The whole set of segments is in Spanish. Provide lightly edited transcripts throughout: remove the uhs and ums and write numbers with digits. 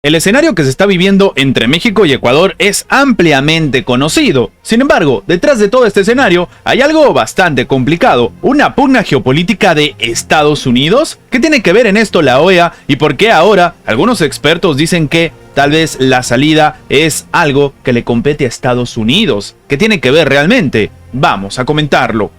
El escenario que se está viviendo entre México y Ecuador es ampliamente conocido. Sin embargo, detrás de todo este escenario hay algo bastante complicado, una pugna geopolítica de Estados Unidos. ¿Qué tiene que ver en esto la OEA y por qué ahora algunos expertos dicen que tal vez la salida es algo que le compete a Estados Unidos? ¿Qué tiene que ver realmente? Vamos a comentarlo.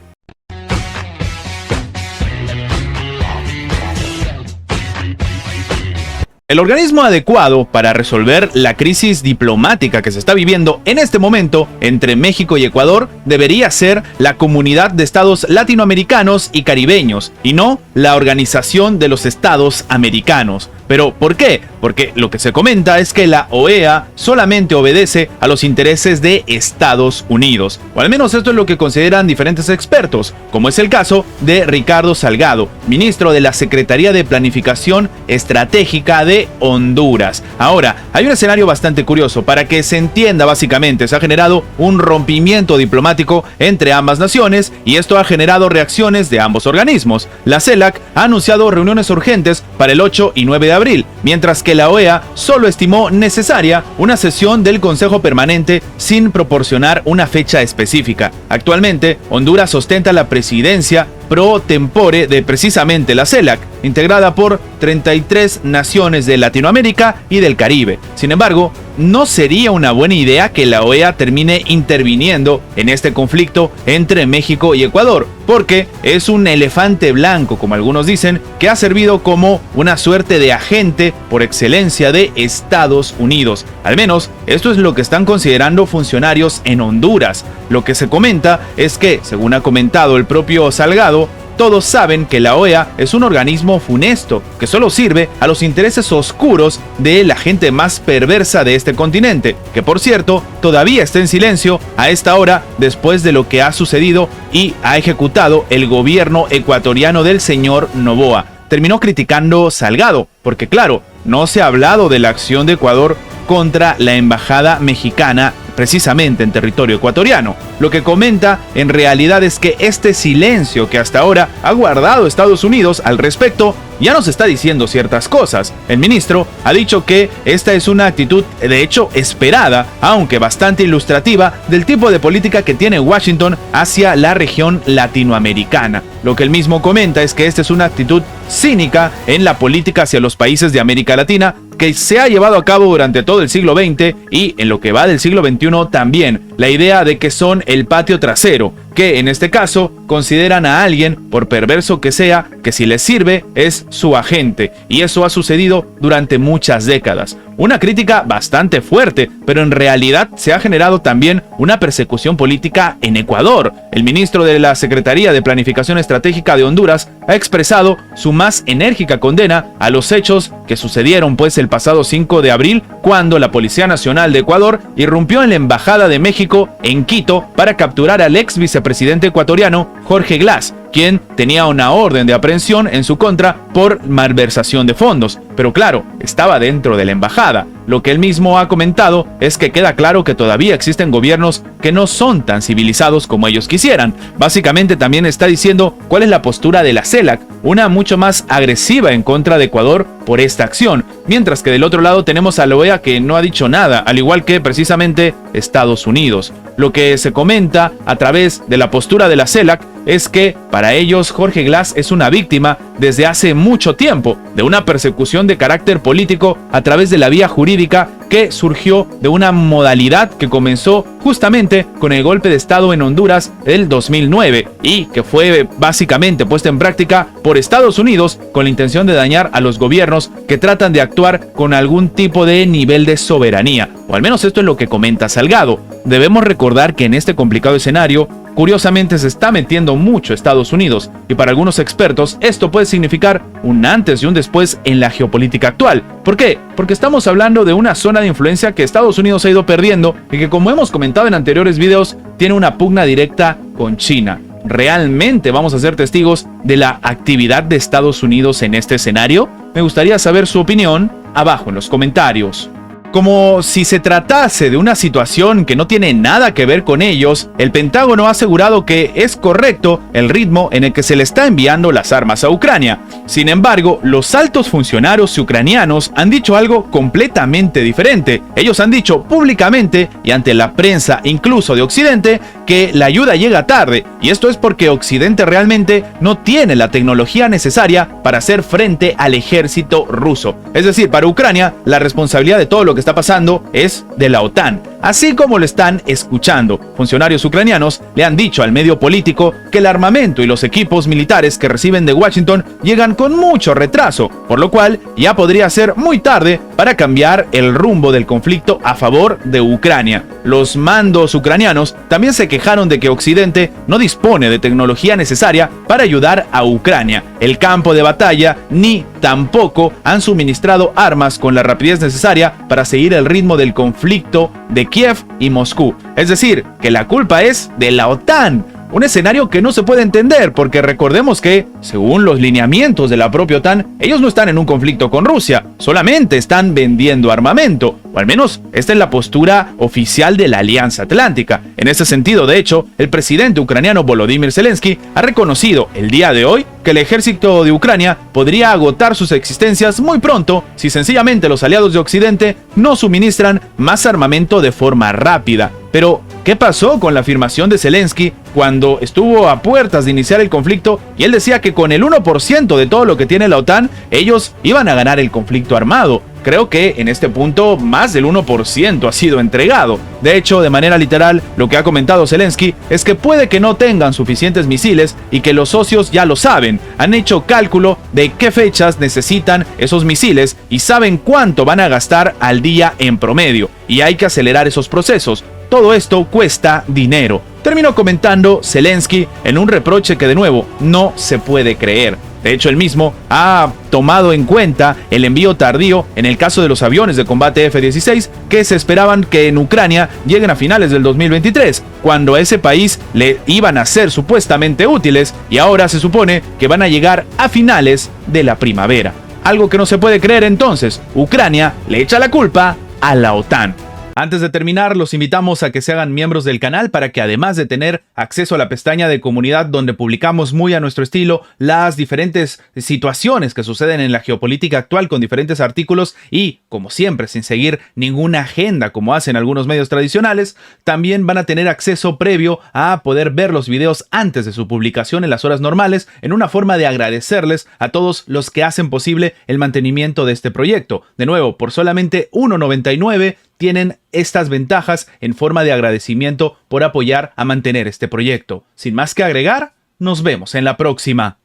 El organismo adecuado para resolver la crisis diplomática que se está viviendo en este momento entre México y Ecuador debería ser la Comunidad de Estados Latinoamericanos y Caribeños, y no la Organización de los Estados Americanos. ¿Pero por qué? Porque lo que se comenta es que la OEA solamente obedece a los intereses de Estados Unidos, o al menos esto es lo que consideran diferentes expertos, como es el caso de Ricardo Salgado, ministro de la Secretaría de Planificación Estratégica de Honduras. Ahora, hay un escenario bastante curioso. Para que se entienda, básicamente se ha generado un rompimiento diplomático entre ambas naciones y esto ha generado reacciones de ambos organismos. La CELAC ha anunciado reuniones urgentes para el 8 y 9 de abril, mientras que la OEA solo estimó necesaria una sesión del Consejo Permanente sin proporcionar una fecha específica. Actualmente, Honduras ostenta la presidencia pro tempore de precisamente la CELAC, integrada por 33 naciones de Latinoamérica y del Caribe. Sin embargo, no sería una buena idea que la OEA termine interviniendo en este conflicto entre México y Ecuador, porque es un elefante blanco, como algunos dicen, que ha servido como una suerte de agente por excelencia de Estados Unidos. Al menos, esto es lo que están considerando funcionarios en Honduras. Lo que se comenta es que, según ha comentado el propio Salgado, todos saben que la OEA es un organismo funesto, que solo sirve a los intereses oscuros de la gente más perversa de este continente, que por cierto, todavía está en silencio a esta hora después de lo que ha sucedido y ha ejecutado el gobierno ecuatoriano del señor Noboa. Terminó criticando Salgado, porque claro, no se ha hablado de la acción de Ecuador contra la embajada mexicana precisamente en territorio ecuatoriano. Lo que comenta en realidad es que este silencio que hasta ahora ha guardado Estados Unidos al respecto ya nos está diciendo ciertas cosas. El ministro ha dicho que esta es una actitud de hecho esperada, aunque bastante ilustrativa, del tipo de política que tiene Washington hacia la región latinoamericana. Lo que él mismo comenta es que esta es una actitud cínica en la política hacia los países de América Latina que se ha llevado a cabo durante todo el siglo XX y en lo que va del siglo XXI también. La idea de que son el patio trasero, que en este caso consideran a alguien, por perverso que sea, que si les sirve es su agente, y eso ha sucedido durante muchas décadas. Una crítica bastante fuerte, pero en realidad se ha generado también una persecución política en Ecuador. El ministro de la Secretaría de Planificación Estratégica de Honduras ha expresado su más enérgica condena a los hechos que sucedieron el pasado 5 de abril, cuando la Policía Nacional de Ecuador irrumpió en la Embajada de México en Quito para capturar al ex vicepresidente ecuatoriano Jorge Glass, quien tenía una orden de aprehensión en su contra por malversación de fondos. Pero claro, estaba dentro de la embajada. Lo que él mismo ha comentado es que queda claro que todavía existen gobiernos que no son tan civilizados como ellos quisieran. Básicamente también está diciendo cuál es la postura de la CELAC, una mucho más agresiva en contra de Ecuador por esta acción, mientras que del otro lado tenemos a la OEA que no ha dicho nada, al igual que precisamente Estados Unidos. Lo que se comenta a través de la postura de la CELAC es que para ellos Jorge Glass es una víctima desde hace mucho tiempo de una persecución de carácter político a través de la vía jurídica que surgió de una modalidad que comenzó justamente con el golpe de Estado en Honduras del 2009 y que fue básicamente puesta en práctica por Estados Unidos con la intención de dañar a los gobiernos que tratan de actuar con algún tipo de nivel de soberanía, o al menos esto es lo que comenta Salgado. Debemos recordar que en este complicado escenario, curiosamente se está metiendo mucho Estados Unidos, y para algunos expertos esto puede significar un antes y un después en la geopolítica actual. ¿Por qué? Porque estamos hablando de una zona de influencia que Estados Unidos ha ido perdiendo y que, como hemos comentado en anteriores videos, tiene una pugna directa con China. ¿Realmente vamos a ser testigos de la actividad de Estados Unidos en este escenario? Me gustaría saber su opinión abajo en los comentarios. Como si se tratase de una situación que no tiene nada que ver con ellos, el Pentágono ha asegurado que es correcto el ritmo en el que se le está enviando las armas a Ucrania. Sin embargo, los altos funcionarios ucranianos han dicho algo completamente diferente. Ellos han dicho públicamente y ante la prensa incluso de Occidente que la ayuda llega tarde, y esto es porque Occidente realmente no tiene la tecnología necesaria para hacer frente al ejército ruso. Es decir, para Ucrania, la responsabilidad de todo lo que está pasando es de la OTAN. Así como lo están escuchando, funcionarios ucranianos le han dicho al medio político que el armamento y los equipos militares que reciben de Washington llegan con mucho retraso, por lo cual ya podría ser muy tarde para cambiar el rumbo del conflicto a favor de Ucrania. Los mandos ucranianos también se quejaron de que Occidente no dispone de tecnología necesaria para ayudar a Ucrania, el campo de batalla, ni tampoco han suministrado armas con la rapidez necesaria para seguir el ritmo del conflicto de Kiev y Moscú. Es decir, que la culpa es de la OTAN. Un escenario que no se puede entender porque recordemos que, según los lineamientos de la propia OTAN, ellos no están en un conflicto con Rusia, solamente están vendiendo armamento, o al menos esta es la postura oficial de la Alianza Atlántica. En ese sentido, de hecho, el presidente ucraniano Volodymyr Zelensky ha reconocido el día de hoy que el ejército de Ucrania podría agotar sus existencias muy pronto si sencillamente los aliados de Occidente no suministran más armamento de forma rápida. Pero, ¿qué pasó con la afirmación de Zelensky cuando estuvo a puertas de iniciar el conflicto y él decía que con el 1% de todo lo que tiene la OTAN, ellos iban a ganar el conflicto armado? Creo que en este punto más del 1% ha sido entregado. De hecho, de manera literal, lo que ha comentado Zelensky es que puede que no tengan suficientes misiles y que los socios ya lo saben. Han hecho cálculo de qué fechas necesitan esos misiles y saben cuánto van a gastar al día en promedio. Y hay que acelerar esos procesos. Todo esto cuesta dinero. Terminó comentando Zelensky en un reproche que de nuevo no se puede creer. De hecho, él mismo ha tomado en cuenta el envío tardío en el caso de los aviones de combate F-16 que se esperaban que en Ucrania lleguen a finales del 2023, cuando a ese país le iban a ser supuestamente útiles y ahora se supone que van a llegar a finales de la primavera. Algo que no se puede creer entonces, Ucrania le echa la culpa a la OTAN. Antes de terminar, los invitamos a que se hagan miembros del canal para que además de tener acceso a la pestaña de comunidad donde publicamos muy a nuestro estilo las diferentes situaciones que suceden en la geopolítica actual con diferentes artículos y, como siempre, sin seguir ninguna agenda como hacen algunos medios tradicionales, también van a tener acceso previo a poder ver los videos antes de su publicación en las horas normales en una forma de agradecerles a todos los que hacen posible el mantenimiento de este proyecto. De nuevo, por solamente $1.99 tienen estas ventajas en forma de agradecimiento por apoyar a mantener este proyecto. Sin más que agregar, nos vemos en la próxima.